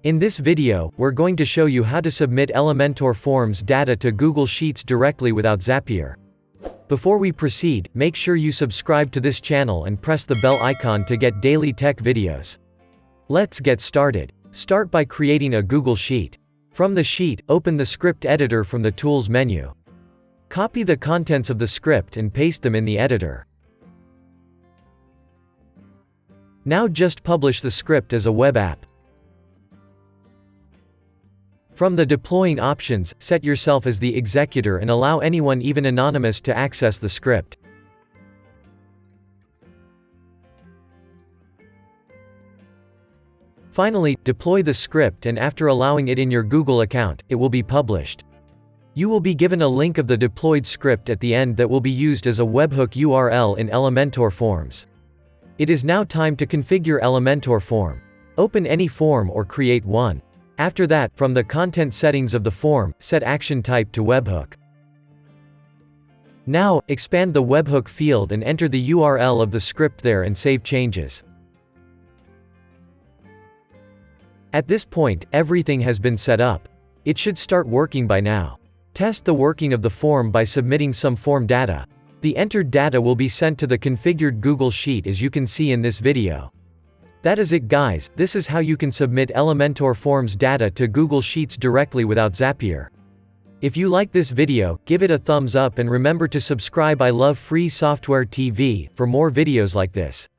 In this video, we're going to show you how to submit Elementor Forms data to Google Sheets directly without Zapier. Before we proceed, make sure you subscribe to this channel and press the bell icon to get daily tech videos. Let's get started. Start by creating a Google Sheet. From the sheet, open the script editor from the Tools menu. Copy the contents of the script and paste them in the editor. Now just publish the script as a web app. From the deploying options, set yourself as the executor and allow anyone, even anonymous, to access the script. Finally, deploy the script, and after allowing it in your Google account, it will be published. You will be given a link of the deployed script at the end that will be used as a webhook URL in Elementor Forms. It is now time to configure Elementor form. Open any form or create one. After that, from the content settings of the form, set action type to webhook. Now, expand the webhook field and enter the URL of the script there and save changes. At this point, everything has been set up. It should start working by now. Test the working of the form by submitting some form data. The entered data will be sent to the configured Google Sheet as you can see in this video. That is it, guys. This is how you can submit Elementor Forms data to Google Sheets directly without Zapier. If you like this video, give it a thumbs up and remember to subscribe. I love free software TV for more videos like this.